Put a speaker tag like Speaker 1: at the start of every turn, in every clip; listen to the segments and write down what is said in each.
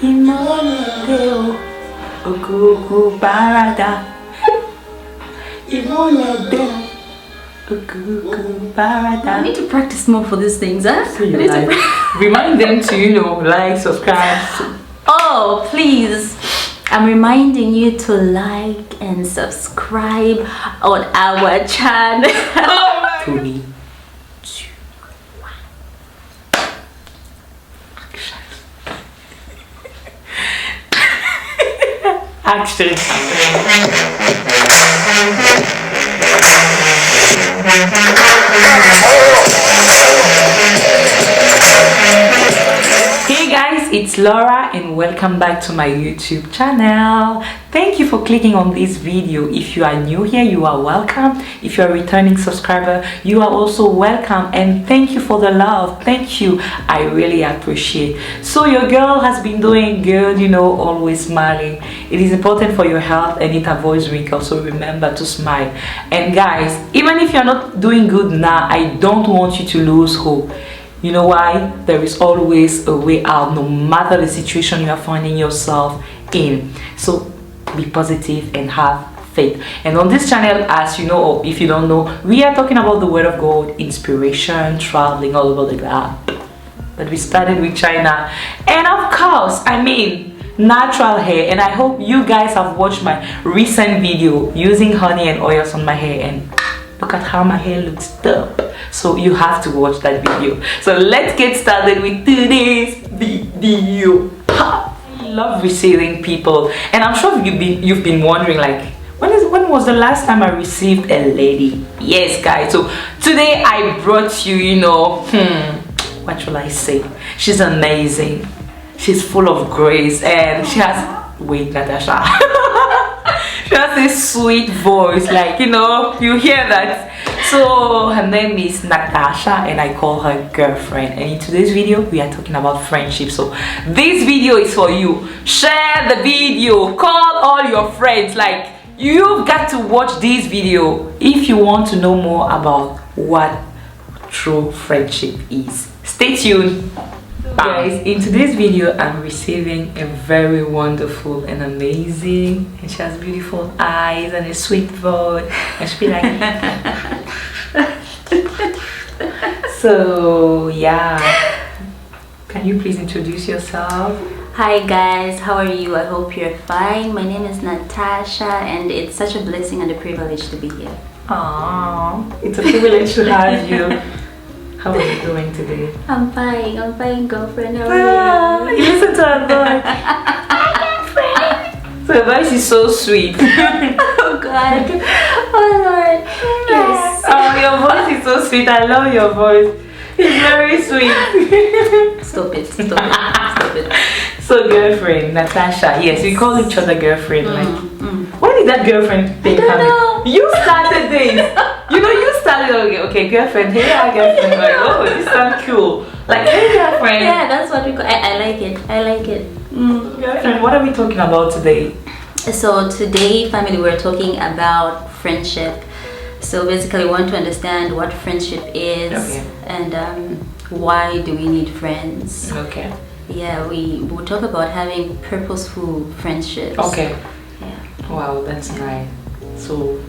Speaker 1: Imolete okuku parada. Imolete okuku parada.
Speaker 2: I need to practice more for these things, huh?
Speaker 1: So remind them to, like, subscribe.
Speaker 2: Oh, please. I'm reminding you to like and subscribe on our channel.
Speaker 1: Oh, 3, 2, 1. Action. Hey guys, it's Laura and welcome back to my YouTube channel. Thank you for clicking on this video. If you are new here, you are welcome. If you're a returning subscriber, you are also welcome, and thank you for the love. Thank you, I really appreciate. So your girl has been doing good, always smiling. It is important for your health and it avoids wrinkles, so remember to smile. And guys, even if you're not doing good now, I don't want you to lose hope. You know why? There is always a way out, no matter the situation you are finding yourself in. So be positive and have faith. And on this channel, as you know, or if you don't know, we are talking about the word of God, inspiration, traveling all over the globe. But we started with China, and of course, natural hair. And I hope you guys have watched my recent video using honey and oils on my hair, and look at how my hair looks dope. So you have to watch that video. So let's get started with today's video. I love receiving people, and I'm sure you've been wondering, like, when was the last time I received a lady? Yes guys, so today I brought you, what shall I say? She's amazing. She's full of grace, and she has, wait, Natasha. She has this sweet voice, like, you hear that. So her name is Natasha, and I call her girlfriend. And in today's video, we are talking about friendship. So this video is for you. Share the video, call all your friends. Like, you've got to watch this video if you want to know more about what true friendship is. Stay tuned. Guys, in today's video, I'm receiving a very wonderful and amazing, and she has beautiful eyes and a sweet voice, and she be like so yeah, can you please introduce yourself?
Speaker 2: Hi guys, how are you? I hope you're fine. My name is Natasha, and it's such a blessing and a privilege to be here.
Speaker 1: Aww, it's a privilege to have you. How are you doing today?
Speaker 2: I'm fine, girlfriend. How are you?
Speaker 1: You listen to her voice. Hi, girlfriend. So her voice is so sweet.
Speaker 2: Oh God. Oh Lord. Yes.
Speaker 1: Oh, your voice is so sweet. I love your voice. It's very sweet.
Speaker 2: Stop it.
Speaker 1: So girlfriend, Natasha. Yes, we call each other girlfriend. Why did that girlfriend thing come in? You started this. You started. Okay, girlfriend. Hey, our girlfriend. Like, oh, this sounds cool. Like, hey, girlfriend.
Speaker 2: Yeah, that's what we call. I like it.
Speaker 1: Girlfriend, what are we talking about today?
Speaker 2: So today, family, we're talking about friendship. So basically, we want to understand what friendship is, and why do we need friends.
Speaker 1: Okay.
Speaker 2: Yeah, we will talk about having purposeful friendships.
Speaker 1: Okay.
Speaker 2: Yeah.
Speaker 1: Wow, that's nice. So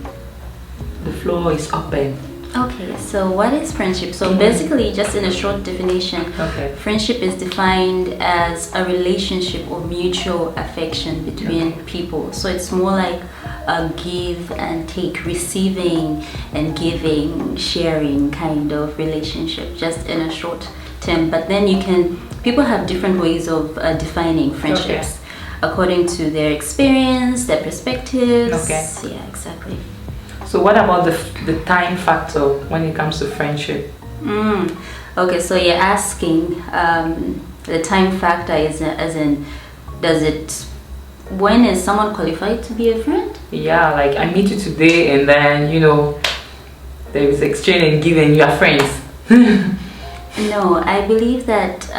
Speaker 1: the floor is open.
Speaker 2: Okay, so what is friendship? So basically, just in a short definition, friendship is defined as a relationship or mutual affection between people. So it's more like a give and take, receiving and giving, sharing kind of relationship, just in a short term. But then people have different ways of defining friendships according to their experience, their perspectives.
Speaker 1: Okay.
Speaker 2: Yeah, exactly.
Speaker 1: So what about the time factor when it comes to friendship?
Speaker 2: Okay, so you're asking the time factor is as in, when is someone qualified to be a friend?
Speaker 1: Yeah, like I meet you today, and then there is exchange and giving. You are friends.
Speaker 2: No, I believe that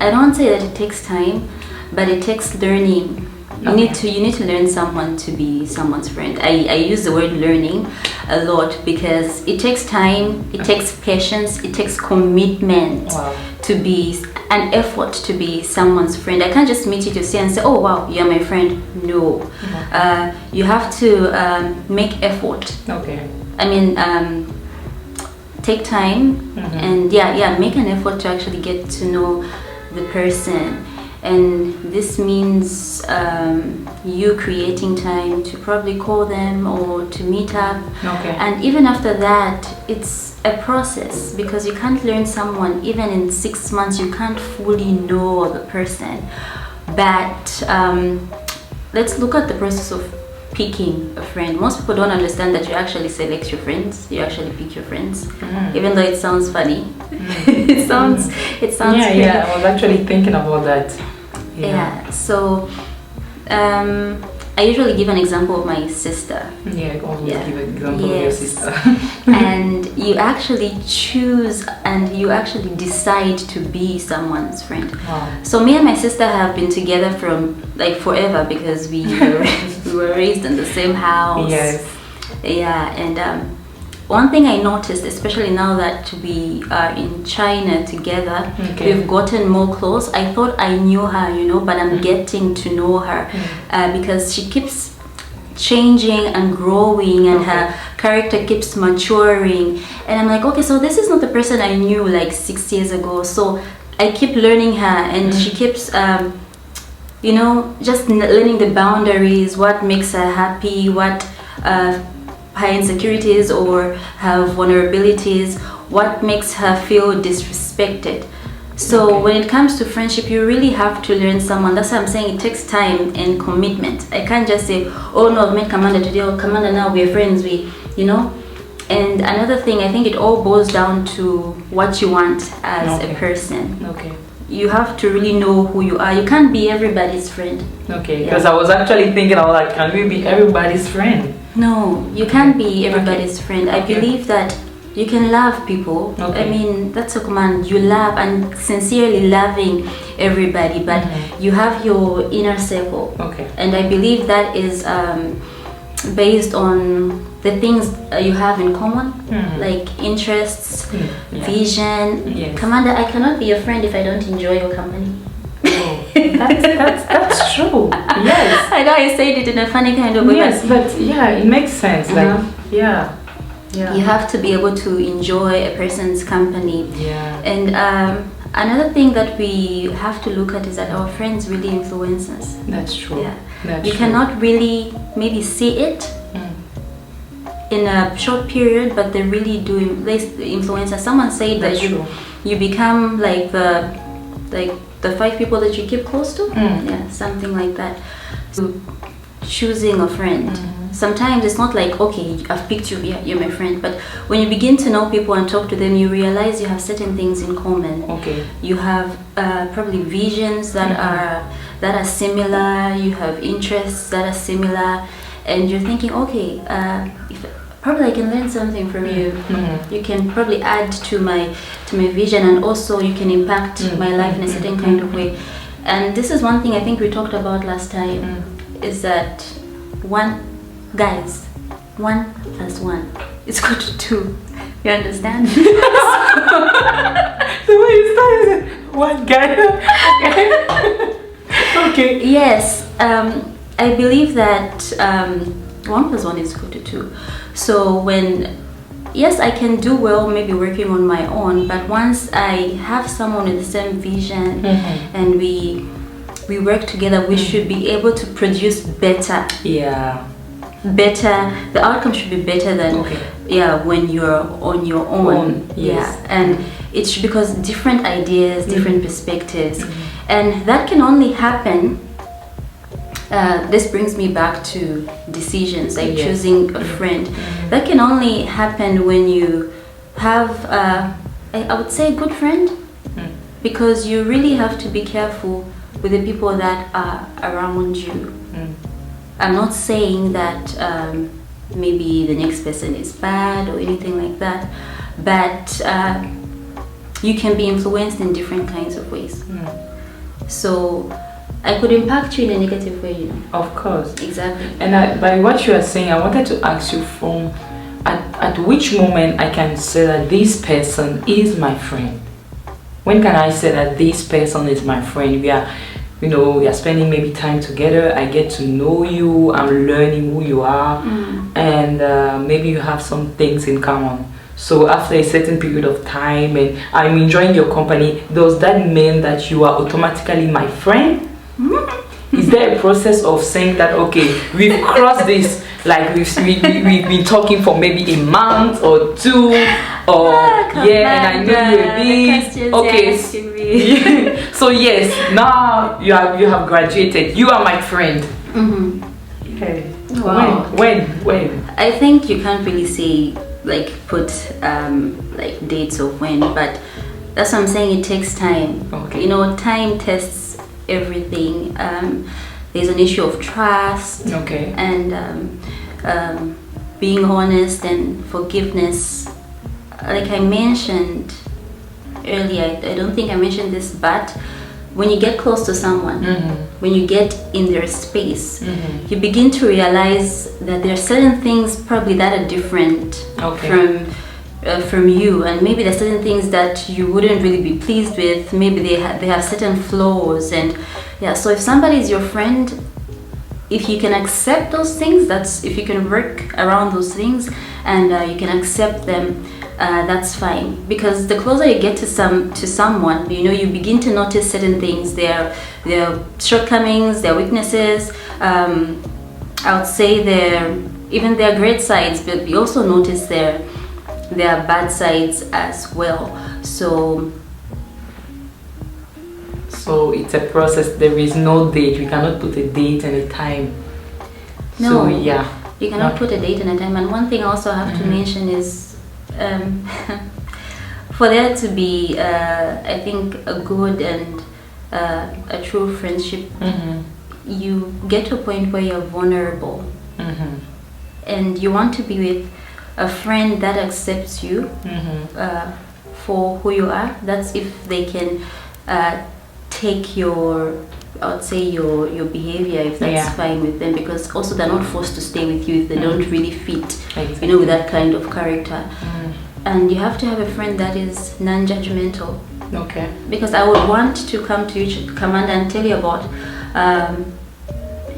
Speaker 2: I don't say that it takes time, but it takes learning You need to learn someone to be someone's friend. I use the word learning a lot because it takes time, it takes patience, it takes commitment to be an effort to be someone's friend. I can't just meet you to say and say, oh wow, you're my friend. No, you have to make effort.
Speaker 1: Okay.
Speaker 2: I mean, take time and make an effort to actually get to know the person. And this means you creating time to probably call them or to meet up.
Speaker 1: Okay.
Speaker 2: And even after that, it's a process because you can't learn someone, even in 6 months, you can't fully know the person. But let's look at the process of picking a friend. Most people don't understand that you actually select your friends, you actually pick your friends, even though it sounds funny. it sounds
Speaker 1: yeah, I was actually thinking about that.
Speaker 2: So I usually give an example of my sister.
Speaker 1: Yeah, always give an example of your sister.
Speaker 2: And you actually choose and you actually decide to be someone's friend.
Speaker 1: Wow.
Speaker 2: So me and my sister have been together from like forever because we were raised in the same house.
Speaker 1: Yes.
Speaker 2: Yeah, and one thing I noticed, especially now that we are in China together, we've gotten more close. I thought I knew her, you know, but I'm getting to know her because she keeps changing and growing and her character keeps maturing. And I'm like, okay, so this is not the person I knew like 6 years ago. So I keep learning her and she keeps, you know, just learning the boundaries, what makes her happy, what her insecurities or her vulnerabilities, what makes her feel disrespected. So when it comes to friendship, you really have to learn someone. That's why I'm saying it takes time and commitment. I can't just say, oh no, I've met Commander today, or Commander now we're friends, you know. And another thing, I think it all boils down to what you want as a person. You have to really know who you are. You can't be everybody's friend.
Speaker 1: Because I was actually thinking, I was like, can we be everybody's friend?
Speaker 2: No, you can't be everybody's friend. I believe that you can love people. I mean, that's a command. You love and sincerely loving everybody, but you have your inner circle. And I believe that is based on the things you have in common, like interests, vision. Commander, I cannot be your friend if I don't enjoy your company.
Speaker 1: That's true. Yes.
Speaker 2: I know I said it in a funny kind of way.
Speaker 1: Yes, but yeah, it makes sense. Like,
Speaker 2: you have to be able to enjoy a person's company. And another thing that we have to look at is that our friends really influence us.
Speaker 1: That's true.
Speaker 2: You cannot really maybe see it in a short period, but they really do influence us. Someone said that you become like the 5 people that you keep close to. Something like that. So choosing a friend, sometimes it's not like, okay, I've picked you, you're my friend, but when you begin to know people and talk to them, you realize you have certain things in common. You have probably visions that are similar, you have interests that are similar, and you're thinking, okay, probably I can learn something from you. You can probably add to my vision, and also you can impact my life in a certain kind of way. And this is one thing I think we talked about last time, is that 1 + 1 is equal to 2. You understand?
Speaker 1: The way you started, 1 guy.
Speaker 2: Yes, I believe that 1 + 1 is equal to 2. So yes, I can do well maybe working on my own, but once I have someone with the same vision and we work together, we should be able to produce better. The outcome should be better than when you're on your own. And it's because different ideas, different perspectives, and that can only happen. This brings me back to decisions, like choosing a friend. That can only happen when you have, I would say, a good friend, because you really have to be careful with the people that are around you. I'm not saying that maybe the next person is bad or anything like that, but you can be influenced in different kinds of ways. So I could impact you in a negative way, you know.
Speaker 1: Of course.
Speaker 2: Exactly.
Speaker 1: And by what you are saying, I wanted to ask you from at which moment I can say that this person is my friend. When can I say that this person is my friend? We are, you know, we are spending maybe time together. I get to know you. I'm learning who you are, and maybe you have some things in common. So after a certain period of time, and I'm enjoying your company, does that mean that you are automatically my friend? Is there a process of saying that, okay, we've crossed this, like we've been talking for maybe a month or two, or and I know you a bit, okay, so yes, now you have graduated, you are my friend. Okay. Wow. When?
Speaker 2: I think you can't really say, like, put like dates of when, but that's what I'm saying, it takes time.
Speaker 1: Okay.
Speaker 2: You know, time tests everything. There's an issue of trust, and being honest and forgiveness. Like I mentioned earlier, I don't think I mentioned this, but when you get close to someone, when you get in their space, you begin to realize that there are certain things probably that are different from you, and maybe there's certain things that you wouldn't really be pleased with. Maybe they have certain flaws, and so if somebody is your friend, if you can accept those things, that's if you can work around those things and you can accept them, that's fine. Because the closer you get to someone, you know, you begin to notice certain things, their shortcomings, their weaknesses. I would say even their great sides, but we also notice their bad sides as well. So
Speaker 1: it's a process. There is no date. We cannot put a date and a time.
Speaker 2: No,
Speaker 1: so yeah,
Speaker 2: you cannot put a date and a time. And one thing I also have to mention is for there to be I think a good and a true friendship, you get to a point where you're vulnerable, and you want to be with a friend that accepts you for who you are. That's if they can take your, I would say your behavior, if that's fine with them, because also they're not forced to stay with you if they don't really fit, you know, with that kind of character. And you have to have a friend that is non-judgmental.
Speaker 1: Okay.
Speaker 2: Because I would want to come to you, Commander, and tell you about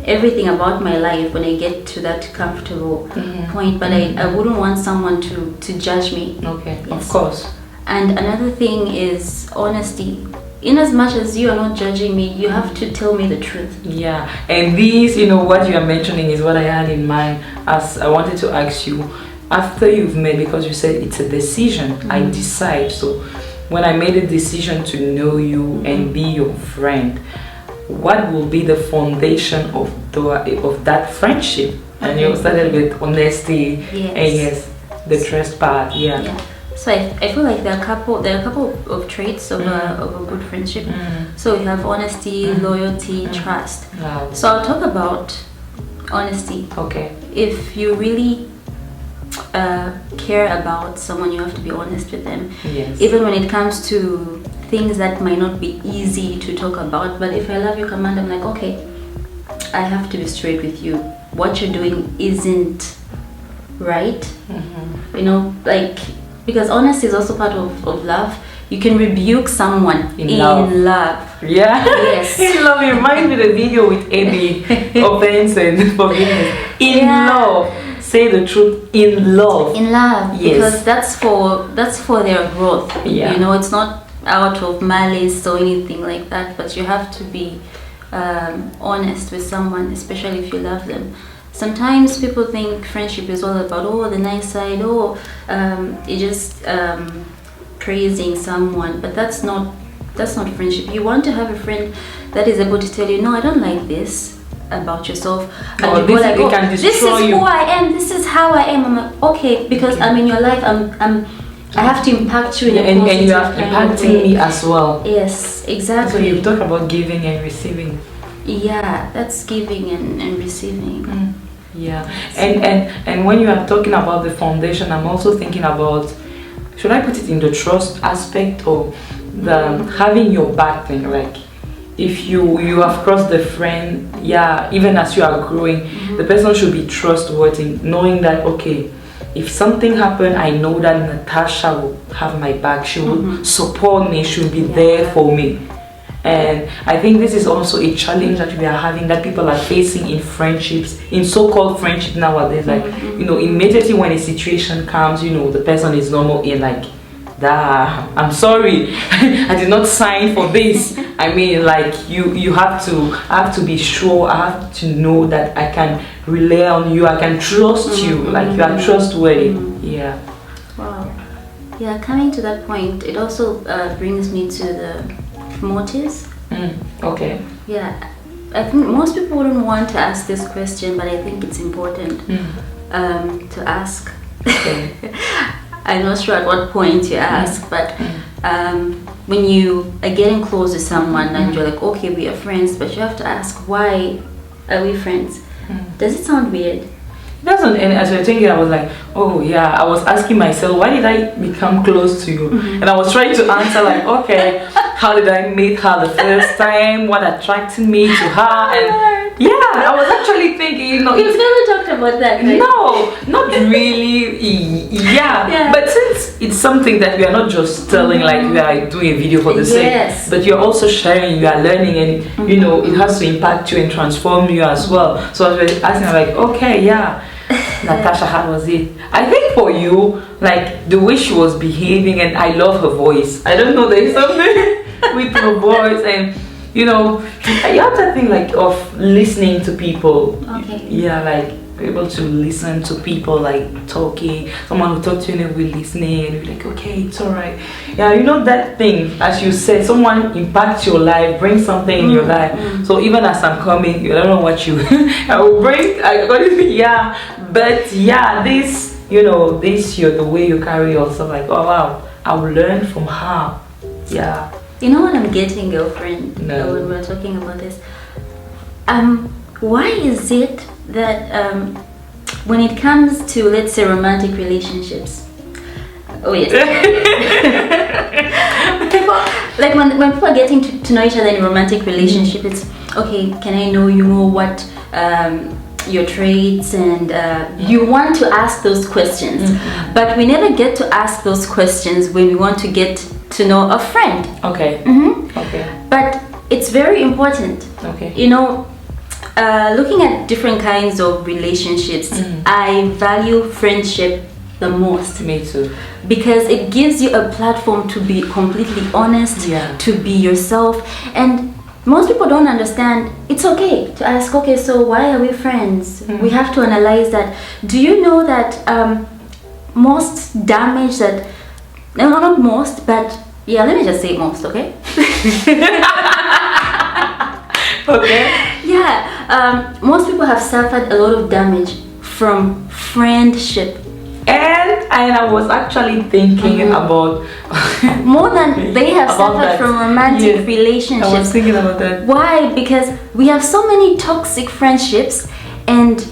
Speaker 2: everything about my life when I get to that comfortable point, but I wouldn't want someone to judge me.
Speaker 1: Okay.
Speaker 2: Yes.
Speaker 1: Of course.
Speaker 2: And another thing is honesty. In as much as you are not judging me, you have to tell me the truth.
Speaker 1: Yeah, and this, you know, what you are mentioning is what I had in mind, as I wanted to ask you, after you've made, because you said it's a decision, I decide. So when I made a decision to know you and be your friend, what will be the foundation of that friendship? And you started with honesty, and the trust part.
Speaker 2: So I feel like there are a couple of traits of a good friendship. So we have honesty, loyalty, trust.
Speaker 1: Wow.
Speaker 2: So I'll talk about honesty.
Speaker 1: Okay.
Speaker 2: If you really care about someone, you have to be honest with them.
Speaker 1: Yes.
Speaker 2: Even when it comes to things that might not be easy to talk about. But if I love you, Commander, I'm like, okay, I have to be straight with you. What you're doing isn't right. You know, like, because honesty is also part of love. You can rebuke someone in love.
Speaker 1: Yeah. Yes. In love. You remind me the video with Abby, offense and forgiveness. In love. Say the truth in love. In love.
Speaker 2: Yes. Because that's for their growth.
Speaker 1: Yeah.
Speaker 2: You know, it's not out of malice or anything like that, but you have to be honest with someone, especially if you love them. Sometimes people think friendship is all about the nice side, it's just praising someone, but that's not friendship. You want to have a friend that is able to tell you, no, I don't like this about yourself, and you go like, this is who I am, this is how I am. I'm like, okay, because I'm in your life, I have to impact you in a positive
Speaker 1: and you are impacting me as well.
Speaker 2: Yes, exactly.
Speaker 1: So you talk about giving and receiving.
Speaker 2: Yeah, that's giving and receiving.
Speaker 1: Yeah, and when you are talking about the foundation, I'm also thinking about, should I put it in the trust aspect or the having your back thing? Like, if you have crossed the friend, yeah, even as you are growing, the person should be trustworthy, knowing that okay, if something happened, I know that Natasha will have my back. She will support me. She will be there for me. And I think this is also a challenge that we are having, that people are facing in friendships, in so-called friendship nowadays. Like, you know, immediately when a situation comes, you know, the person is normal in like, I'm sorry, I did not sign for this. I mean, like, I have to be sure, I have to know that I can rely on you, I can trust you, like you are trustworthy. Yeah.
Speaker 2: Wow. Yeah, coming to that point, it also brings me to the motives.
Speaker 1: Okay.
Speaker 2: Yeah, I think most people wouldn't want to ask this question, but I think it's important to ask.
Speaker 1: Okay.
Speaker 2: I'm not sure at what point you ask, but when you are getting close to someone and you're like, okay, we are friends, but you have to ask, why are we friends? Does it sound weird?
Speaker 1: It doesn't. And as we were thinking, I was like, oh yeah, I was asking myself, why did I become close to you? And I was trying to answer like, okay, how did I meet her the first time? What attracted me to her? And yeah, I was actually thinking, you know,
Speaker 2: you've never talked about that, right?
Speaker 1: No, not really. Yeah, but since it's something that we are not just telling, like we are doing a video for the sake, but you're also sharing, you are learning, and you know, it has to impact you and transform you as well. So I was asking, like, okay, yeah, Natasha, how was it? I think for you, like the way she was behaving, and I love her voice. I don't know, there's something with her voice, and you know, you have that thing like of listening to people.
Speaker 2: Okay.
Speaker 1: Yeah, like be able to listen to people, like talking. Someone will talk to you and we're listening, and you're like, okay, it's alright. Yeah, you know that thing, as you said, someone impacts your life, brings something in your life. So even as I'm coming, you don't know what you I will bring. Yeah, but yeah, this, you know, this the way you carry yourself, like, oh wow, I will learn from her. Yeah.
Speaker 2: You know what I'm getting, girlfriend?
Speaker 1: No.
Speaker 2: When we're talking about this, why is it that when it comes to, let's say, romantic relationships, people, like when people are getting to know each other in a romantic relationship, it's okay, can I know you more, what your traits, and you want to ask those questions, but we never get to ask those questions when we want to get to know a friend.
Speaker 1: Okay. Okay.
Speaker 2: But it's very important.
Speaker 1: Okay.
Speaker 2: You know, looking at different kinds of relationships, I value friendship the most.
Speaker 1: Me too.
Speaker 2: Because it gives you a platform to be completely honest, to be yourself. And most people don't understand. It's okay to ask, okay, so why are we friends? We have to analyze that. Do you know that most damage that, no, not most, but yeah, let me just say most, okay?
Speaker 1: Okay.
Speaker 2: Yeah, most people have suffered a lot of damage from friendship.
Speaker 1: And I was actually thinking about
Speaker 2: more than they have suffered
Speaker 1: that.
Speaker 2: from romantic relationships.
Speaker 1: I was thinking about that.
Speaker 2: Why? Because we have so many toxic friendships and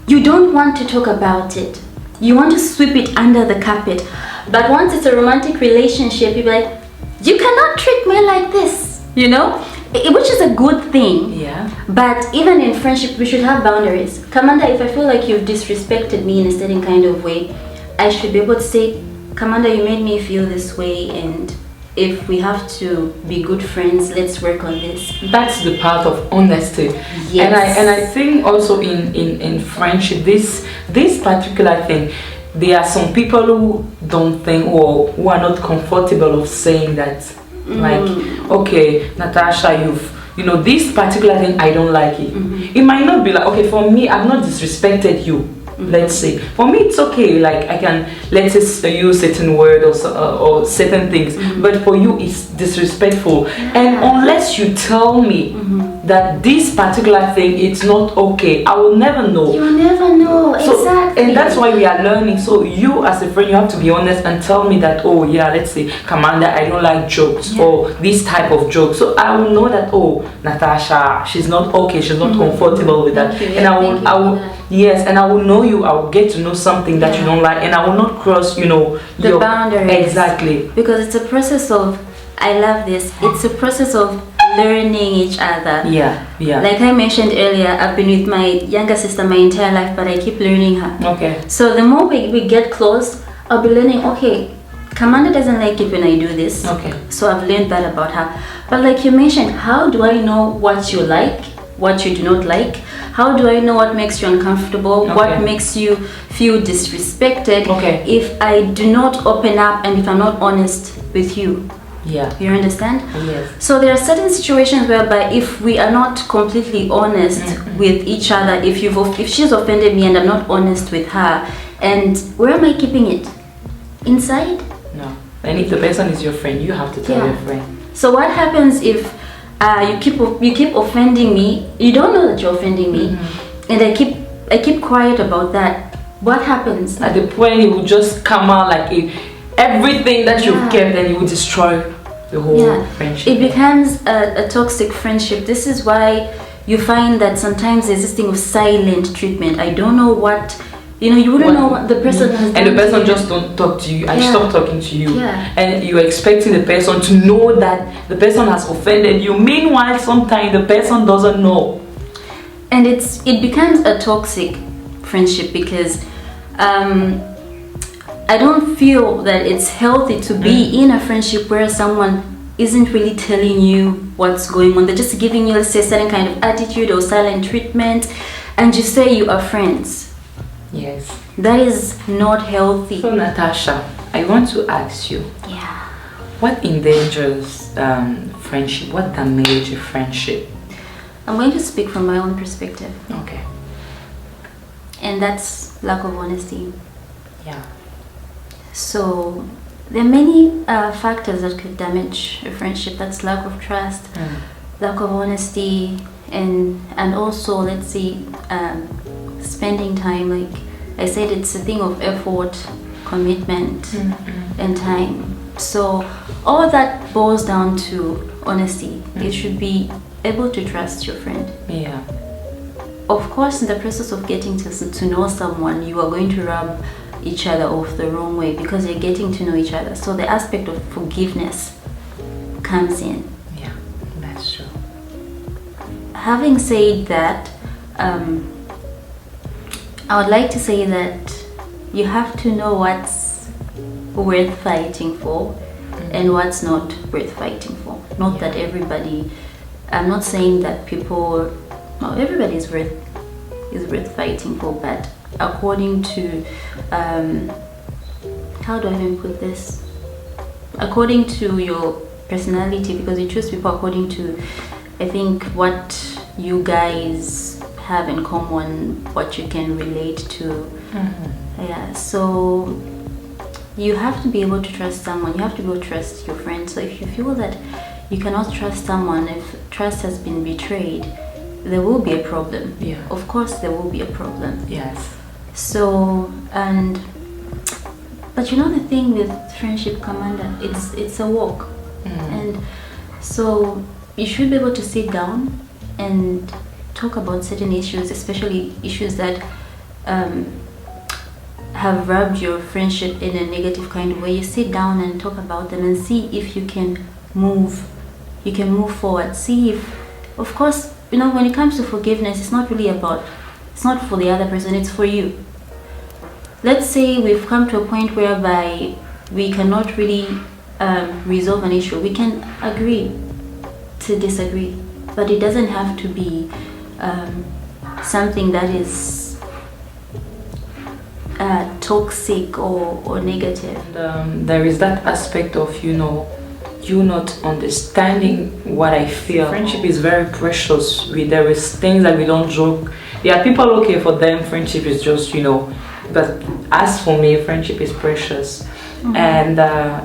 Speaker 2: you don't want to talk about it. You want to sweep it under the carpet. But once it's a romantic relationship, you're like, you cannot treat me like this, you know? Which is a good thing.
Speaker 1: Yeah.
Speaker 2: But even in friendship, we should have boundaries. Commander, if I feel like you've disrespected me in a certain kind of way, I should be able to say, Commander, you made me feel this way, and if we have to be good friends, let's work on this.
Speaker 1: That's the part of honesty.
Speaker 2: Yes.
Speaker 1: And I think also in friendship, this particular thing, there are some people who don't think, or who are not comfortable of saying that, like, okay, Natasha, you know, this particular thing, I don't like it. It might not be like, okay, for me, I've not disrespected you. Let's say, for me, it's okay. Like, I can, let's say, use certain word or certain things, but for you, it's disrespectful. And unless you tell me that this particular thing, it's not okay, I will never know.
Speaker 2: You will never know.
Speaker 1: So,
Speaker 2: exactly.
Speaker 1: And that's why we are learning. So you as a friend, you have to be honest and tell me that, oh yeah, let's say, Commander, I don't like jokes or this type of joke. So I will know that, oh, Natasha, she's not okay, she's not comfortable with that. And I will yes, and I will know you, I will get to know something that you don't like, and I will not cross, you know,
Speaker 2: the boundaries.
Speaker 1: Exactly.
Speaker 2: Because it's a process of, I love this, it's a process of learning each other.
Speaker 1: Yeah.
Speaker 2: Like I mentioned earlier, I've been with my younger sister my entire life, but I keep learning her.
Speaker 1: Okay.
Speaker 2: So the more we get close, I'll be learning, okay, Commander doesn't like it when I do this.
Speaker 1: Okay.
Speaker 2: So I've learned that about her. But like you mentioned, how do I know what you like, what you do not like? How do I know what makes you uncomfortable?
Speaker 1: Okay.
Speaker 2: What makes you feel disrespected?
Speaker 1: Okay.
Speaker 2: If I do not open up and if I'm not honest with you.
Speaker 1: Yeah.
Speaker 2: You understand?
Speaker 1: Yes.
Speaker 2: So there are certain situations whereby if we are not completely honest with each other, if she's offended me and I'm not honest with her, and where am I keeping it? Inside?
Speaker 1: No. And if the person is your friend, you have to tell your friend.
Speaker 2: So what happens if you keep offending me? You don't know that you're offending me, and I keep quiet about that. What happens?
Speaker 1: At the point, it will just come out like everything that you've kept, and it will destroy the whole friendship.
Speaker 2: It becomes a toxic friendship. This is why you find that sometimes there's this thing of silent treatment. I don't know what. You wouldn't know what the person has done.
Speaker 1: And the person just don't talk to you. I stop talking to you.
Speaker 2: Yeah.
Speaker 1: And you're expecting the person to know that the person has offended you. Meanwhile, sometimes the person doesn't know.
Speaker 2: And it becomes a toxic friendship because I don't feel that it's healthy to be in a friendship where someone isn't really telling you what's going on. They're just giving you, let's say, a certain kind of attitude or silent treatment, and you say you are friends.
Speaker 1: Yes.
Speaker 2: That is not healthy.
Speaker 1: So Natasha, I want to ask you.
Speaker 2: Yeah.
Speaker 1: What endangers friendship? What damages a friendship?
Speaker 2: I'm going to speak from my own perspective.
Speaker 1: Okay.
Speaker 2: And that's lack of honesty.
Speaker 1: Yeah.
Speaker 2: So there are many factors that could damage a friendship. That's lack of trust, lack of honesty, and also, let's say, spending time. Like I said, it's a thing of effort, commitment, and time. So all that boils down to honesty. You should be able to trust your friend.
Speaker 1: Yeah.
Speaker 2: Of course, in the process of getting to know someone, you are going to rub each other off the wrong way because you're getting to know each other. So the aspect of forgiveness comes in.
Speaker 1: Yeah, that's true.
Speaker 2: Having said that, I would like to say that you have to know what's worth fighting for and what's not worth fighting for. Not that everybody, I'm not saying that everybody is worth fighting for, but according to, how do I even put this? According to your personality, because you choose people according to, I think, what you guys have in common, what you can relate to. Yeah, so you have to be able to trust someone. You have to be able to trust your friend. So if you feel that you cannot trust someone, if trust has been betrayed, there will be a problem.
Speaker 1: Yeah.
Speaker 2: Of course, there will be a problem.
Speaker 1: Yes.
Speaker 2: So, but you know the thing with friendship, Commander, it's a walk. And so you should be able to sit down and talk about certain issues, especially issues that have rubbed your friendship in a negative kind of way. You sit down and talk about them and see if you can move forward. See if, of course, when it comes to forgiveness, it's not for the other person, it's for you. Let's say we've come to a point whereby we cannot really resolve an issue. We can agree to disagree, but it doesn't have to be something that is toxic or negative.
Speaker 1: And, there is that aspect of you not understanding what I feel. Friendship is very precious. There is things that we don't joke. Yeah, people, okay, for them friendship is just but as for me, friendship is precious. And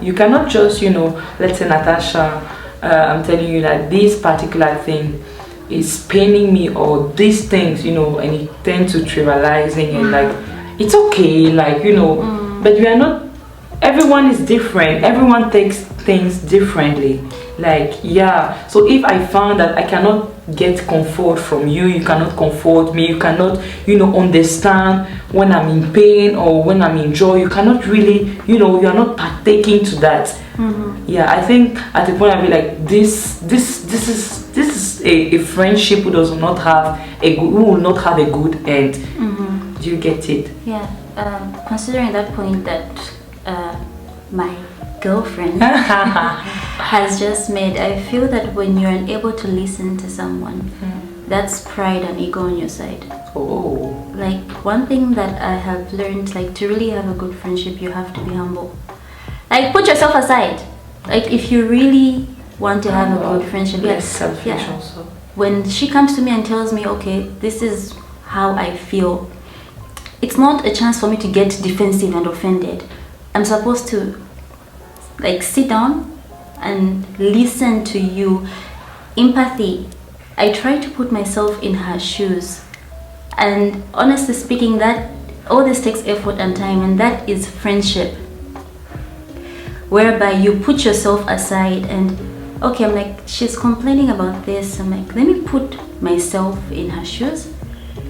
Speaker 1: you cannot just let's say, Natasha, I'm telling you that this particular thing is paining me, or these things, and you tend to trivializing and like it's okay, like but we are not. Everyone is different. Everyone takes things differently. Like, yeah. So if I found that I cannot get comfort from you, you cannot comfort me, you cannot, understand when I'm in pain or when I'm in joy, you cannot really, you are not partaking to that. Yeah, I think at the point I'll be like, this is this is a friendship who does not have who will not have a good end. Do you get it?
Speaker 2: Yeah. Considering that point that my girlfriend has just made, I feel that when you're unable to listen to someone, that's pride and ego on your side.
Speaker 1: Oh.
Speaker 2: Like, one thing that I have learned, like, to really have a good friendship, you have to be humble. Like, put yourself aside. Like, if you really want to have a good friendship,
Speaker 1: yes, selfish also.
Speaker 2: When she comes to me and tells me, okay, this is how I feel, it's not a chance for me to get defensive and offended. I'm supposed to, like, sit down and listen to you. Empathy. I try to put myself in her shoes. And honestly speaking, that all this takes effort and time, and that is friendship. Whereby you put yourself aside and, okay, I'm like, she's complaining about this. I'm like, let me put myself in her shoes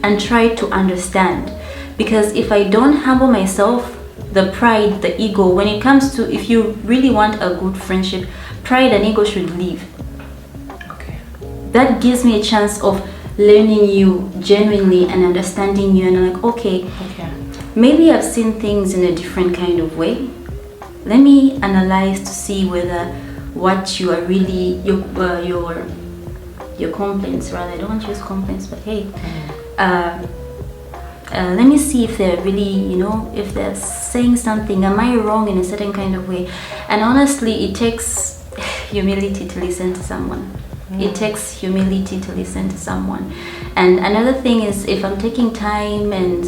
Speaker 2: and try to understand. Because if I don't humble myself, the pride, the ego, when it comes to, if you really want a good friendship, pride and ego should leave.
Speaker 1: Okay.
Speaker 2: That gives me a chance of learning you genuinely and understanding you, and I'm like, okay, maybe I've seen things in a different kind of way. Let me analyze to see whether what you are really, your complaints, rather, I don't want to use complaints, but hey, let me see if they're really, you know, if they're saying something, am I wrong in a certain kind of way? And honestly, it takes humility to listen to someone. It takes humility to listen to someone. And another thing is, if I'm taking time and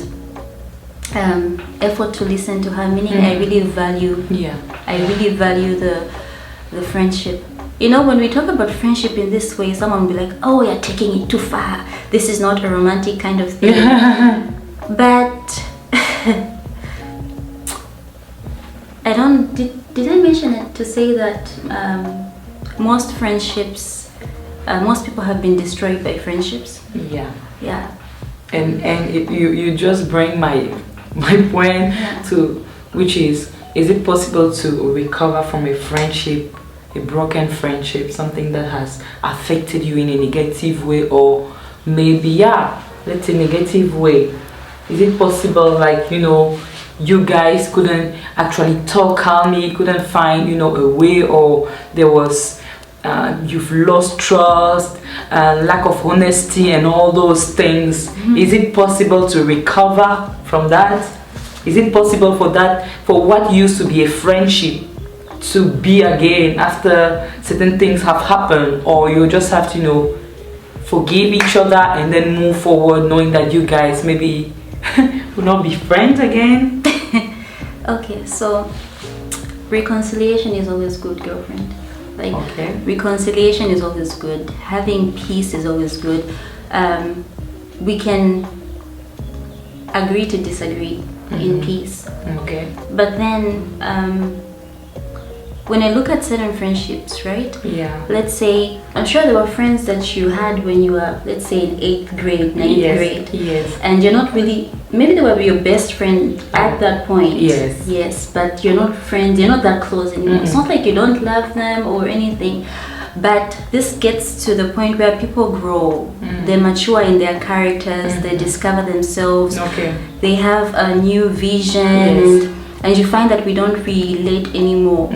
Speaker 2: effort to listen to her, meaning I really value the friendship. You know, when we talk about friendship in this way, someone will be like, oh, you're taking it too far, this is not a romantic kind of thing. But I don't, did I mention it to say that most friendships, most people have been destroyed by friendships? Yeah.
Speaker 1: And you just bring my point to, which is it possible to recover from a friendship, a broken friendship, something that has affected you in a negative way, or maybe let's say negative way? Is it possible, like, you know, you guys couldn't actually talk calmly, couldn't find, you know, a way, or there was you've lost trust, lack of honesty and all those things? Is it possible to recover from that? Is it possible for that, for what used to be a friendship, to be again after certain things have happened? Or you just have to, you know, forgive each other and then move forward, knowing that you guys maybe will not be friends again?
Speaker 2: Okay, so reconciliation is always good, girlfriend. Like, reconciliation is always good. Having peace is always good. We can agree to disagree in peace. But then when I look at certain friendships, right? Let's say, I'm sure there were friends that you had when you were, let's say, in 8th grade, 9th grade. And you're not really, maybe they were your best friend at that point. But you're not friends, you're not that close anymore. It's not like you don't love them or anything. But this gets to the point where people grow. They mature in their characters, they discover themselves, they have a new vision, and you find that we don't relate anymore.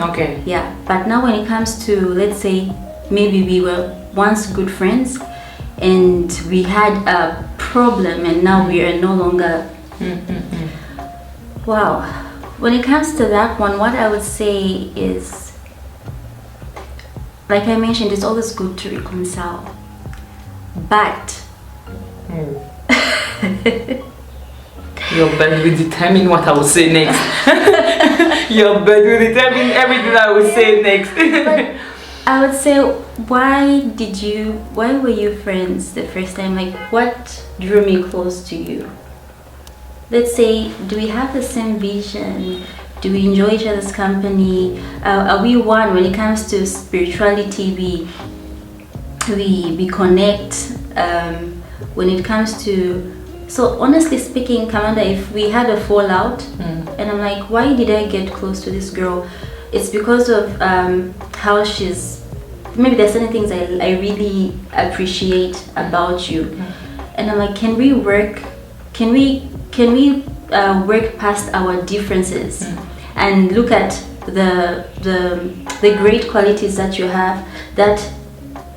Speaker 2: But now when it comes to, let's say, maybe we were once good friends and we had a problem and now we are no longer. Wow. When it comes to that one, what I would say is, like I mentioned, it's always good to reconcile. But
Speaker 1: your bed will determine what I will say next. Your bed will determine everything I will say next.
Speaker 2: But I would say, why were you friends the first time? Like, what drew me close to you? Let's say, do we have the same vision? Do we enjoy each other's company? Are we one when it comes to spirituality? We connect. When it comes to, so honestly speaking, Commander, if we had a fallout and I'm like, why did I get close to this girl? It's because of how she's maybe there's certain things I really appreciate about you, and I'm like, can we work past our differences and look at the great qualities that you have that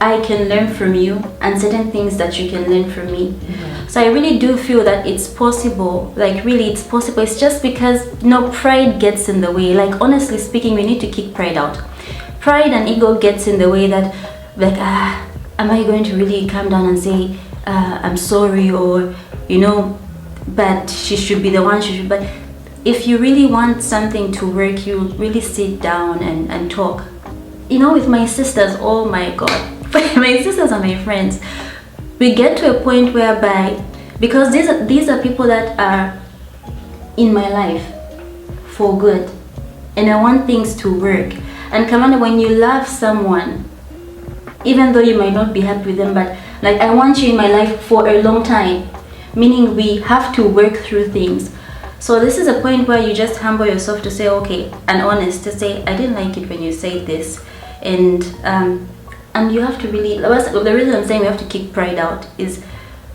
Speaker 2: I can learn from you, and certain things that you can learn from me. So I really do feel that it's possible, like really it's possible. It's just because pride gets in the way. Like honestly speaking, we need to kick pride out. Pride and ego gets in the way that, like, am I going to really come down and say I'm sorry, or but she should be the one, but if you really want something to work, you really sit down and talk. With my sisters, oh my god, my sisters are my friends. We get to a point whereby, because these are people that are in my life for good, and I want things to work. And Commander, when you love someone, even though you might not be happy with them, but like, I want you in my life for a long time, meaning we have to work through things. So this is a point where you just humble yourself to say, okay, and honest, to say, I didn't like it when you said this, and you have to really, the reason I'm saying we have to kick pride out is,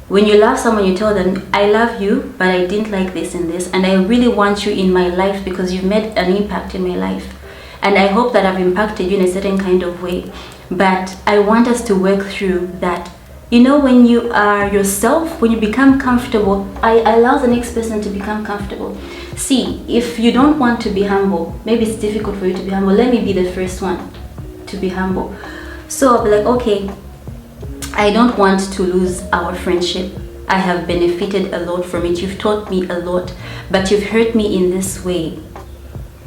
Speaker 2: when you love someone, you tell them, I love you, but I didn't like this and this, and I really want you in my life because you've made an impact in my life, and I hope that I've impacted you in a certain kind of way, but I want us to work through that. When you are yourself, when you become comfortable, I allow the next person to become comfortable. See, if you don't want to be humble, maybe it's difficult for you to be humble, let me be the first one to be humble. So I'll be like, okay, I don't want to lose our friendship. I have benefited a lot from it. You've taught me a lot, but you've hurt me in this way.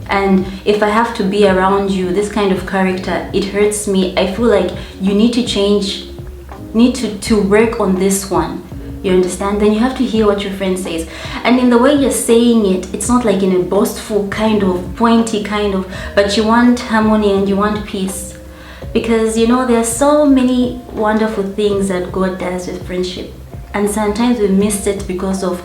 Speaker 2: And if I have to be around you, this kind of character, it hurts me. I feel like you need to change, need to work on this one. You understand? Then you have to hear what your friend says. And in the way you're saying it, it's not like in a boastful kind of, pointy kind of, but you want harmony and you want peace. Because there are so many wonderful things that God does with friendship, and sometimes we miss it because of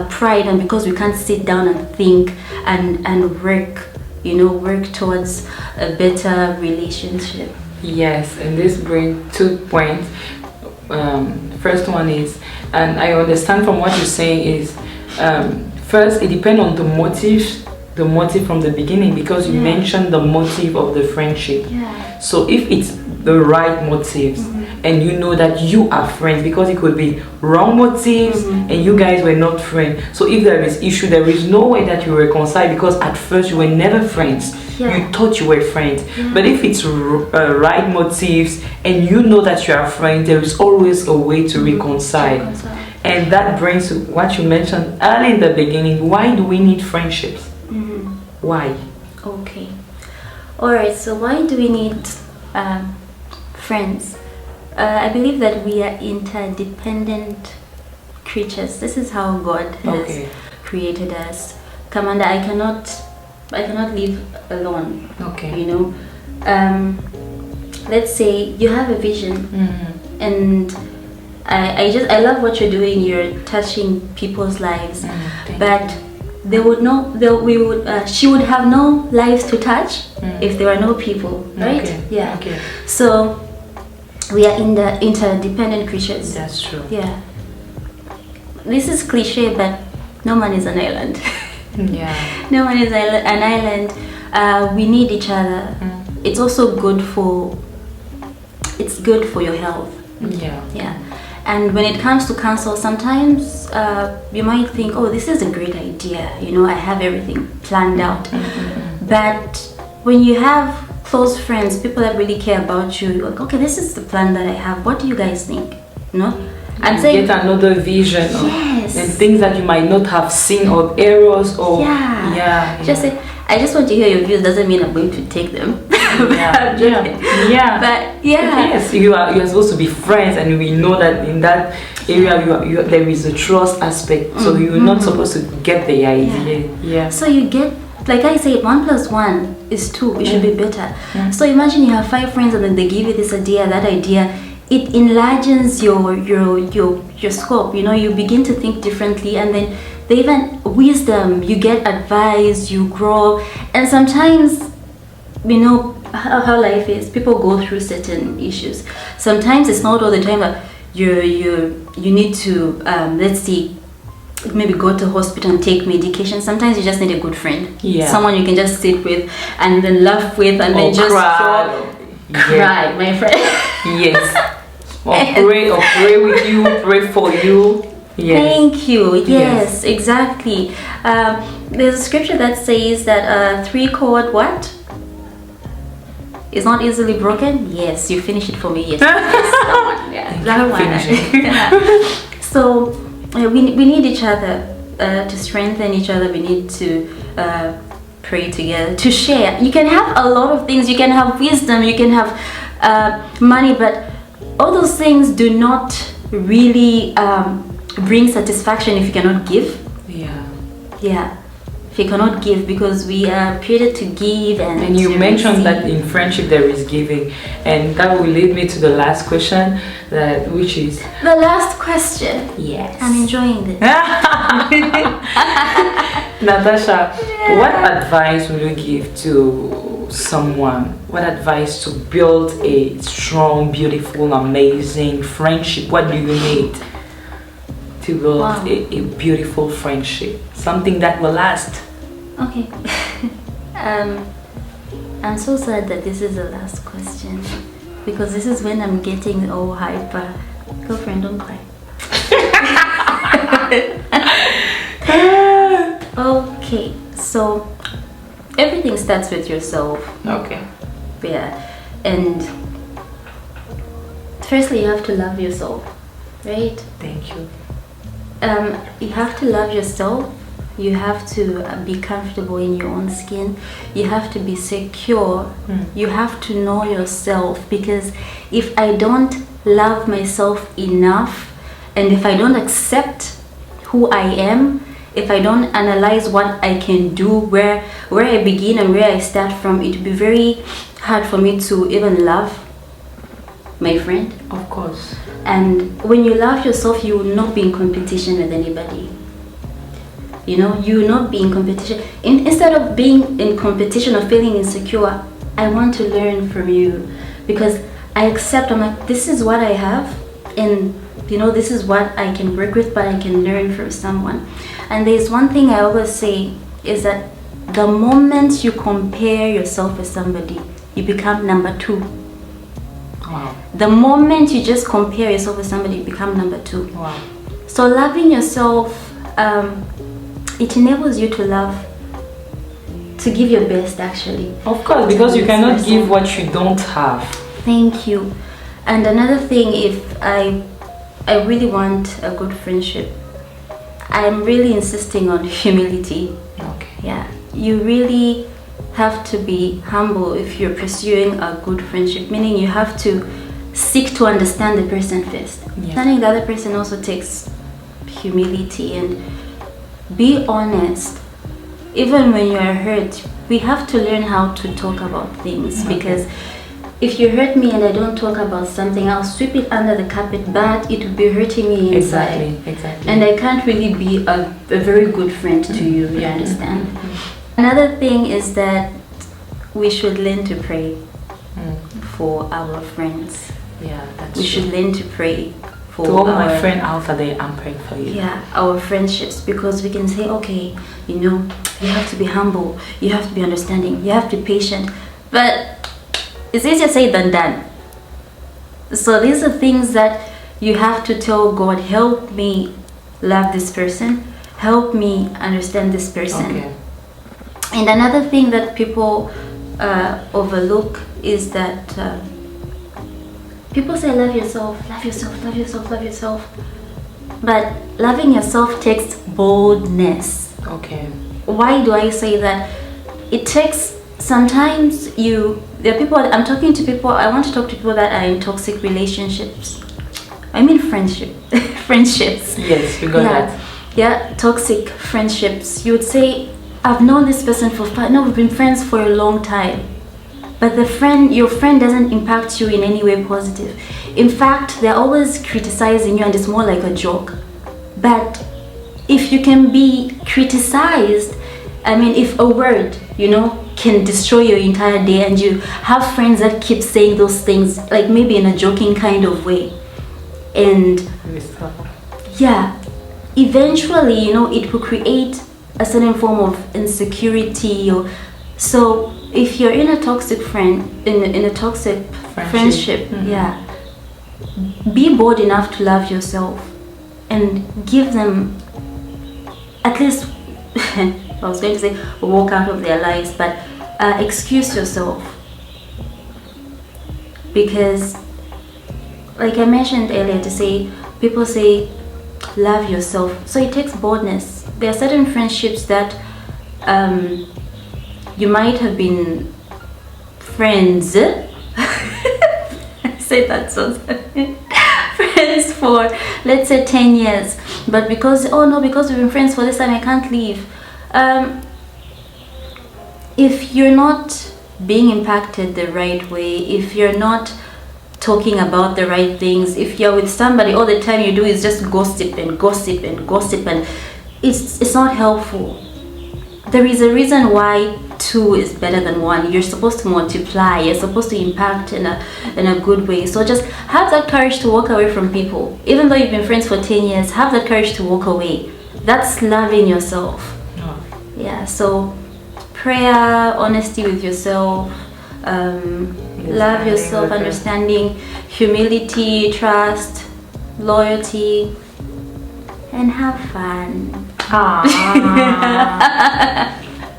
Speaker 2: pride, and because we can't sit down and think and work towards a better relationship.
Speaker 1: Yes, and this brings 2 points. First one is, and I understand from what you're saying is, first it depends on the motive from the beginning, because you mentioned the motive of the friendship. So if it's the right motives, and you know that you are friends, because it could be wrong motives and you guys were not friends. So if there is issue, there is no way that you reconcile, because at first you were never friends. You thought you were friends. But if it's right motives and you know that you are friends, there is always a way to reconcile. And that brings to what you mentioned early in the beginning. Why do we need friendships? Why?
Speaker 2: Okay. Alright, so why do we need friends? I believe that we are interdependent creatures. This is how God has created us. Commander, I cannot live alone. Let's say you have a vision, and I love what you're doing. You're touching people's lives, but she would have no lives to touch if there were no people, right? So we are in the interdependent creatures.
Speaker 1: That's true.
Speaker 2: This is cliche, but no man is an island. No one is an island. We need each other. It's also good for your health. And when it comes to counsel, sometimes you might think, oh, this is a great idea, I have everything planned out. But when you have close friends, people that really care about you, you're like, okay, this is the plan that I have. What do you guys think? I'm saying,
Speaker 1: get another vision and things that you might not have seen, or errors, or
Speaker 2: just say, I just want to hear your views. Doesn't mean I'm going to take them.
Speaker 1: But yes, you are supposed to be friends, and we know that in that area there is a trust aspect. So you're not supposed to get the idea.
Speaker 2: So you get, like I said, 1 + 1 is 2. It should be better. So imagine you have 5 friends, and then they give you this idea, that idea. It enlarges your scope. You begin to think differently, and then they even wisdom. You get advice, you grow, and sometimes how life is. People go through certain issues. Sometimes it's not all the time that you need to let's see, maybe go to hospital and take medication. Sometimes you just need a good friend, someone you can just sit with and then laugh with, and then just cry, my friend.
Speaker 1: Yes. Or pray with you, pray for you. Yes.
Speaker 2: Thank you. Yes, exactly. There's a scripture that says that 3-chord what is not easily broken. Yes, you finish it for me. Yes, that one. So we need each other to strengthen each other. We need to pray together, to share. You can have a lot of things. You can have wisdom. You can have money, but all those things do not really bring satisfaction if you cannot give. If you cannot give, because we are created to give and
Speaker 1: you mentioned
Speaker 2: receive.
Speaker 1: that in friendship there is giving, and that will lead me to the last question, which is
Speaker 2: the last question.
Speaker 1: Yes,
Speaker 2: I'm enjoying this.
Speaker 1: Natasha, what advice will you give to someone? What advice to build a strong, beautiful, amazing friendship? What do you need to build a beautiful friendship, something that will last?
Speaker 2: Okay. I'm so sad that this is the last question, because this is when I'm getting all hyper. Girlfriend, don't cry. Okay, so everything starts with yourself.
Speaker 1: Okay.
Speaker 2: And firstly you have to love yourself, right?
Speaker 1: Thank you.
Speaker 2: You have to love yourself. You have to be comfortable in your own skin. You have to be secure. You have to know yourself, because if I don't love myself enough, and if I don't accept who I am, if I don't analyze what I can do, where I begin and where I start from, it will be very hard for me to even love my friend.
Speaker 1: Of course.
Speaker 2: And when you love yourself, you will not be in competition with anybody. You know, you will not be in competition. Instead of being in competition or feeling insecure, I want to learn from you, because I accept, I'm like, this is what I have, and you know, this is what I can work with, but I can learn from someone. And there's one thing I always say, is that the moment you compare yourself with somebody, you become number 2.
Speaker 1: Wow.
Speaker 2: The moment you just compare yourself with somebody, you become number 2.
Speaker 1: Wow.
Speaker 2: So loving yourself, it enables you to love, to give your best, actually.
Speaker 1: Of course, because you cannot give what you don't have.
Speaker 2: Thank you. And another thing, if I really want a good friendship, I'm really insisting on humility.
Speaker 1: Okay.
Speaker 2: Yeah, you really have to be humble if you're pursuing a good friendship, meaning you have to seek to understand the person first. Understanding the other person also takes humility, and be honest. Even when you are hurt, we have to learn how to talk about things, because if you hurt me and I don't talk about something, I'll sweep it under the carpet, but it will be hurting me inside.
Speaker 1: Exactly.
Speaker 2: And I can't really be a very good friend to you, you understand? Another thing is that we should learn to pray for our friends.
Speaker 1: Yeah, that's
Speaker 2: We should learn to pray for
Speaker 1: to all my friends out there, I'm praying for you.
Speaker 2: Yeah, our friendships, because we can say, okay, you know, you have to be humble, you have to be understanding, you have to be patient, but it's easier said than done. So these are things that you have to tell God, help me love this person, help me understand this person.
Speaker 1: Okay.
Speaker 2: And another thing that people overlook is that people say love yourself, love yourself, love yourself, love yourself. But loving yourself takes boldness.
Speaker 1: Okay.
Speaker 2: Why do I say that? It takes, sometimes there are people, I'm talking to people, I want to talk to people that are in toxic relationships. I mean friendships.
Speaker 1: Yes, you got that.
Speaker 2: Yeah, toxic friendships. You would say, I've known this person for we've been friends for a long time. But your friend doesn't impact you in any way positive. In fact, they're always criticizing you, and it's more like a joke. But if you can be criticized, I mean, if a word, can destroy your entire day, and you have friends that keep saying those things, like maybe in a joking kind of way, and yeah, eventually, you know, it will create a certain form of insecurity. Or so if you're in a toxic in a toxic friendship, yeah, be bold enough to love yourself and give them at least I was going to say walk out of their lives, but excuse yourself, because like I mentioned earlier, people say love yourself, so it takes boldness. There are certain friendships that you might have been friends I say that so friends for, let's say, 10 years, but because we've been friends for this time, I can't leave. If you're not being impacted the right way, if you're not talking about the right things, if you're with somebody all the time you do is just gossip and gossip and gossip, and it's not helpful. There is a reason why 2 is better than 1. You're supposed to multiply, you're supposed to impact in a good way. So just have that courage to walk away from people. Even though you've been friends for 10 years, have that courage to walk away. That's loving yourself. Yeah, so prayer, honesty with yourself, love yourself, understanding, humility, trust, loyalty, and have fun.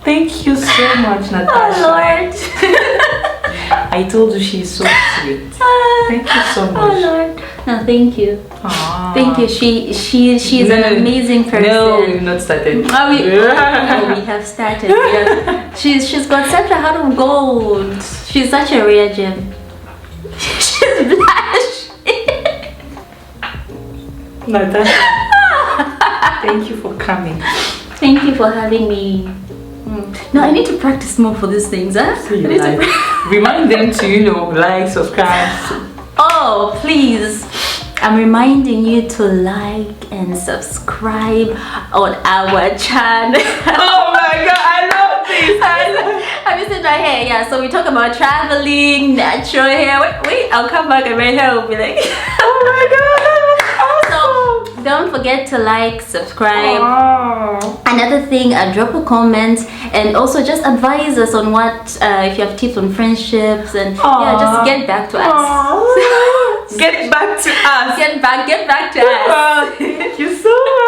Speaker 1: Thank you so much, Natasha.
Speaker 2: Oh Lord.
Speaker 1: I told you she's so sweet. Thank you so much.
Speaker 2: Oh Lord. No, thank you. Thank you. She's an amazing person.
Speaker 1: No, we've not started.
Speaker 2: We have started. She's got such a heart of gold. She's such a rare gem. She's blushing.
Speaker 1: Natasha, thank you for coming.
Speaker 2: Thank you for having me. No, I need to practice more for these things, huh?
Speaker 1: Remind them to, like, subscribe.
Speaker 2: Oh, please. I'm reminding you to like and subscribe on our channel.
Speaker 1: Oh my god, I love this.
Speaker 2: Have you seen my hair? Yeah, so we talk about traveling, natural hair. Wait, I'll come back and my hair will be like,
Speaker 1: oh my god.
Speaker 2: So don't forget to like, subscribe. Another thing, drop a comment, and also just advise us on what if you have tips on friendships, and yeah, just get back to us.
Speaker 1: Get back to us.
Speaker 2: Get back to us.
Speaker 1: Thank you so much.